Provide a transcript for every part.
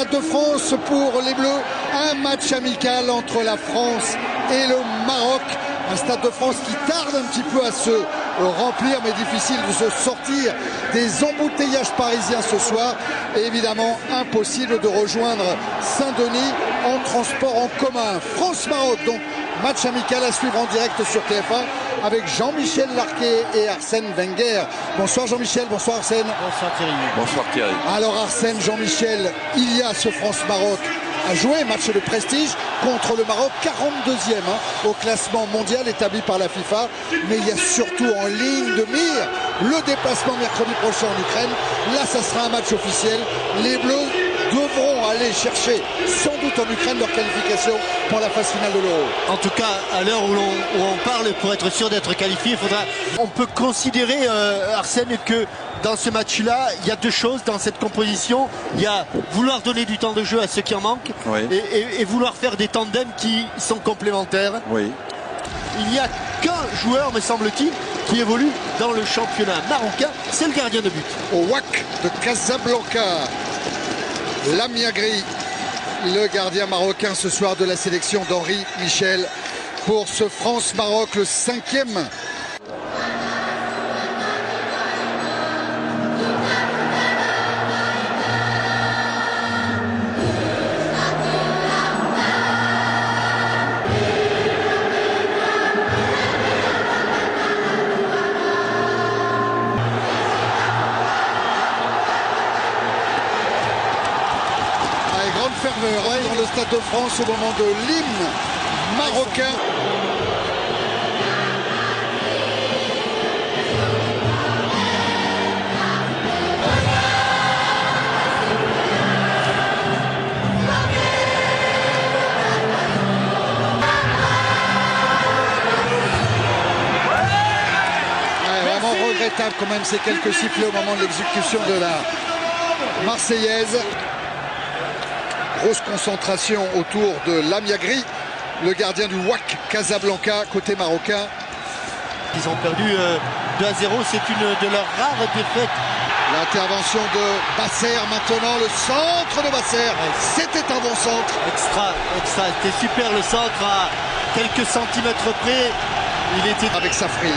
Stade de France pour les Bleus. Un match amical entre la France et le Maroc. Un Stade de France qui tarde un petit peu à se remplir, mais difficile de se sortir des embouteillages parisiens ce soir. Et évidemment, impossible de rejoindre Saint-Denis en transport en commun. France-Maroc, donc match amical à suivre en direct sur TF1 avec Jean-Michel Larquet et Arsène Wenger. Bonsoir Jean-Michel, bonsoir Arsène. Bonsoir Thierry. Bonsoir Thierry. Alors Arsène, Jean-Michel, il y a ce France-Maroc à jouer, match de prestige contre le Maroc, 42e au classement mondial établi par la FIFA. Mais il y a surtout en ligne de mire le déplacement mercredi prochain en Ukraine. Là, ça sera un match officiel. Les Bleus devront aller chercher sans doute en Ukraine leur qualification pour la phase finale de l'Euro. En tout cas, à l'heure où on parle, pour être sûr d'être qualifié, on peut considérer, Arsène, que dans ce match-là, il y a deux choses dans cette composition. Il y a vouloir donner du temps de jeu à ceux qui en manquent, oui, et vouloir faire des tandems qui sont complémentaires. Oui. Il n'y a qu'un joueur, me semble-t-il, qui évolue dans le championnat marocain, c'est le gardien de but. Au WAC de Casablanca, Lamia-Gri, le gardien marocain ce soir de la sélection d'Henri Michel pour ce France-Maroc, le 5e. Ferveur dans le Stade de France au moment de l'hymne marocain. Vraiment regrettable quand même ces quelques sifflets au moment de l'exécution de la Marseillaise. Grosse concentration autour de Lamia-Gri, le gardien du WAC Casablanca, côté marocain. Ils ont perdu 2-0, c'est une de leurs rares défaites. L'intervention de Basser maintenant, le centre de Basser. Ouais. C'était un bon centre. Extra, c'était super le centre à quelques centimètres près. Il était avec Safri.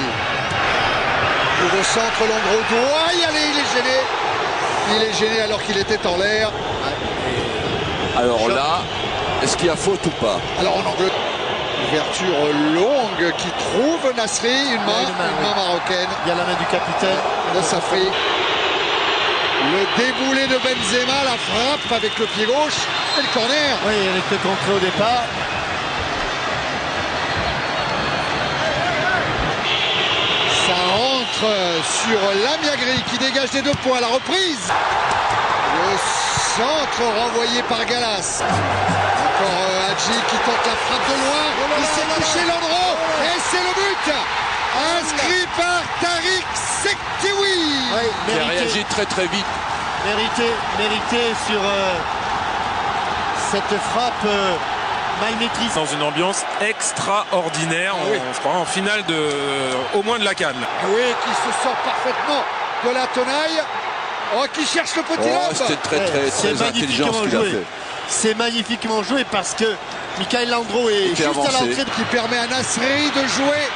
Nouveau centre, Landreau doit y aller, il est gêné. Il est gêné alors qu'il était en l'air. Alors là, est-ce qu'il y a faute ou pas? Alors en Angleterre, ouverture longue qui trouve Nasri, une main marocaine. Il y a la main du capitaine de Safri. Le déboulé de Benzema, la frappe avec le pied gauche et le corner. Oui, elle était contrée au départ. Ça rentre sur Lamia-Gri qui dégage des 2 points. La reprise. Le centre renvoyé par Gallas. Encore Hadji qui tente la frappe de loin. Il s'est couché Landreau. Et c'est le but inscrit par Tariq Sektiwi. Oui, qui a réagi très très vite. Mérité sur cette frappe mal maîtrisée. Dans une ambiance extraordinaire. Oui. On se croit en finale au moins de la CAN. Oui, qui se sort parfaitement de la tenaille. Oh, qui cherche le petit lobe. C'était très intelligent ce qu'il a fait. C'est magnifiquement joué parce que Michael Landreau est juste avancé, à l'entrée. Qui permet à Nasri de jouer,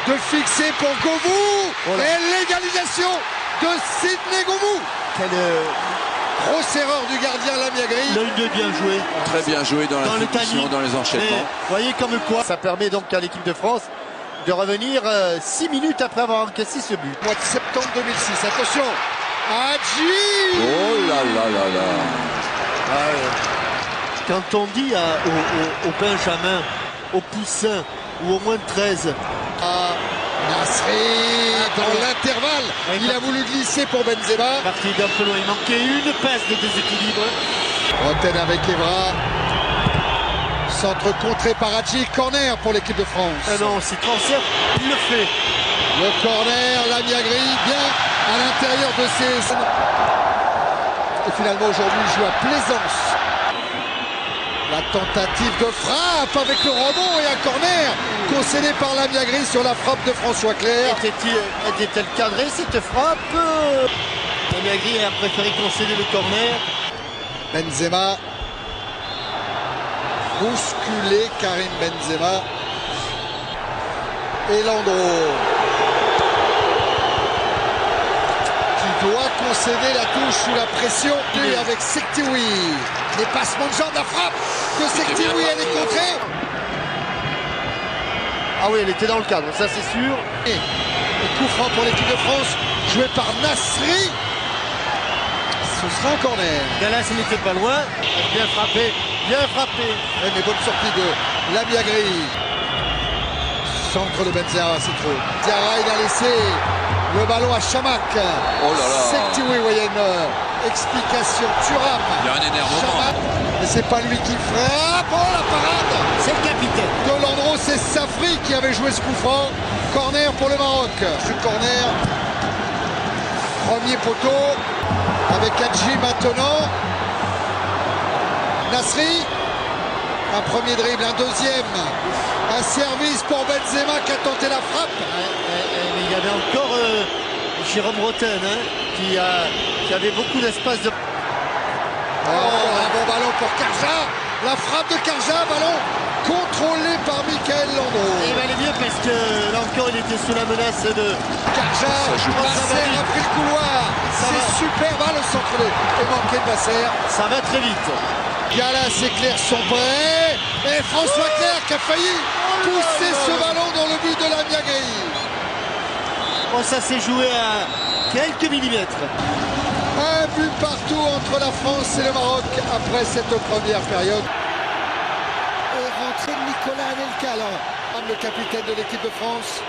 de fixer pour Govou. Voilà. Et l'égalisation de Sidney Govou. Grosse erreur du gardien Lamia-Gri. L'œil de bien joué. Très bien joué dans la finition, dans les enchaînements. Vous voyez comme quoi ça permet donc à l'équipe de France de revenir 6 minutes après avoir encaissé ce but. Mois de septembre 2006, attention. Hadji. Oh là là là là. Quand on dit au Benjamin, au Poussin ou au moins de 13. Nasri dans l'intervalle. Il a voulu glisser pour Benzema. Parti d'un peu loin, il manquait une passe de déséquilibre. Roten avec Evra. Centre contré par Hadji. Corner pour l'équipe de France. Ah non, c'est transfert, il le fait. Le corner, Lamia-Gri, bien à l'intérieur de ses... Et finalement aujourd'hui il joue à Plaisance. La tentative de frappe avec le rebond et un corner concédé par Lamia-Gri sur la frappe de François Clerc. Était-elle cadrée cette frappe? Lamia-Gri a préféré concéder le corner. Benzema bousculer Karim Benzema. Et Landreau qui doit concéder la touche sous la pression. Et avec Sekhtioui, les passements de jambes, la frappe de Sekhtioui, elle est contrée. Ah oui, elle était dans le cadre, ça c'est sûr. Et coup franc pour l'équipe de France, joué par Nasri. Ce sera un corner. Galas, il n'était pas loin. Bien frappé, bien frappé. Mais bonne sortie de Lamiagri. Centre de Benzema, c'est trop. Diarra, il a laissé le ballon à Chamakh. Oh là là. Sekhtioui, vous voyez une explication. Thuram. Il y a un énervement. Chamakh. Mais c'est pas lui qui frappe. Oh la parade C'est le capitaine. de Landreau, c'est Safri qui avait joué ce coup franc. Corner pour le Maroc. Ce corner. Premier poteau. Avec Hadji maintenant. Nasri. Un premier dribble, un deuxième. Un service pour Benzema qui a tenté la frappe. Mais il y avait encore Jérôme Roten qui avait beaucoup d'espace de... Encore un bon ballon pour Karja. La frappe de Karja, ballon contrôlé par Michael Landreau. Il valait mieux parce que là encore il était sous la menace de... Karja, Basser a pris le couloir. C'est super, le centre est manqué de Basser. Ça va très vite. Galas et Clerc sont prêts. Et François Clerc qui a failli pousser ce ballon dans le but de Lamiagri. Bon, ça s'est joué à quelques millimètres. Un but partout entre la France et le Maroc après cette première période. Et rentrée de Nicolas Anelka, là, le capitaine de l'équipe de France.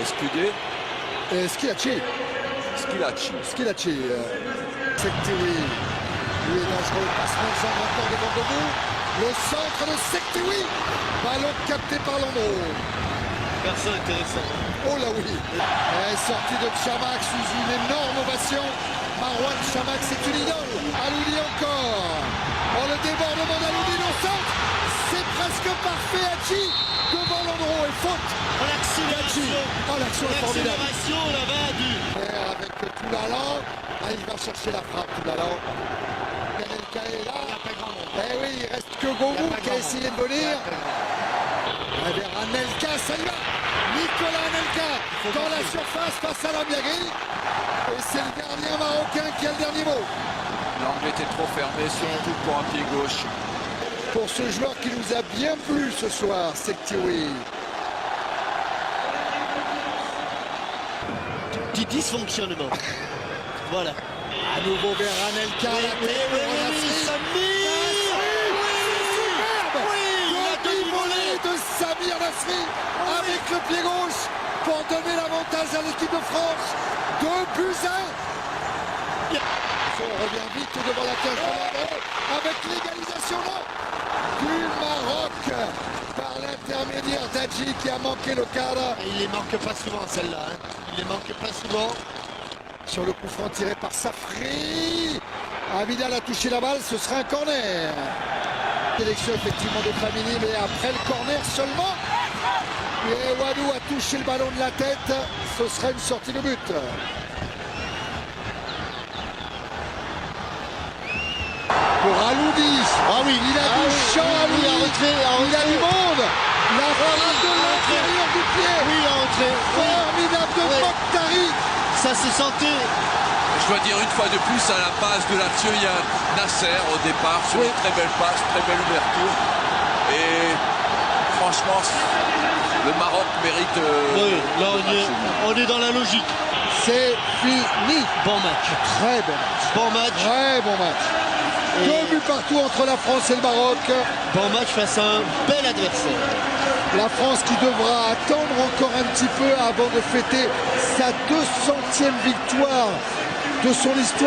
Escudé, Et Schillaci. Schillaci. Sekhtioui. Lui est dangereux. Passement de jambe encore devant debout. Le centre de Sekhtioui. Ballon capté par Landreau. Personne intéressant. Oh là oui. Et sortie de Chamakh sous une énorme ovation. Marouane Chamakh, c'est une idole. Aloudi encore. Oh, le débordement d'Aloudi au centre. C'est presque parfait. Hadji devant Landreau et faute. L'accélération. Oh, l'action est formidable. L'accélération là-bas du... Avec Toulalan. Ah, il va chercher la frappe, Toulalan. Anelka est là. Eh oui, il reste que Gourou qui a essayé de venir. Vers Anelka, ça y va. Nicolas Anelka dans la surface face à Lamiagri. Et c'est le gardien marocain qui a le dernier mot. L'angle était trop fermé, surtout pour un pied gauche. Pour ce joueur qui nous a bien plu ce soir, Sekhtioui. Petit dysfonctionnement. Voilà. À nouveau vers Anelka. La tête de Nasri. De Samir Nasri avec le pied gauche pour donner l'avantage à l'équipe de France. 2 buts 1. On revient vite devant la cage de Landreau avec l'égalisation du Maroc par l'intermédiaire d'Hadji qui a manqué le cadre. Et il les manque pas souvent celle-là. Il les manque pas souvent. Sur le coup franc tiré par Safri. Abidal a touché la balle, ce sera un corner. Sélection effectivement de Flamini, mais après le corner seulement. Et Wadou a touché le ballon de la tête. Ce sera une sortie de but. Pour Aloudi. Ah oui, il a du champ, Aloudi. Il a du monde. La frappe de l'intérieur du pied. Oui, il a entré. Formidable de Mokhtari. Ça se sentait. Je dois dire une fois de plus, à la base de l'action, il y a Nasser au départ sur une très belle passe, très belle ouverture. Et franchement, le Maroc mérite. Oui, là on est dans la logique. C'est fini. Bon match. Très bon match. Bon match. Très bon match. Et 2 buts partout entre la France et le Maroc. bon match face à un bel adversaire. La France qui devra attendre encore un petit peu avant de fêter sa 200e victoire de son histoire.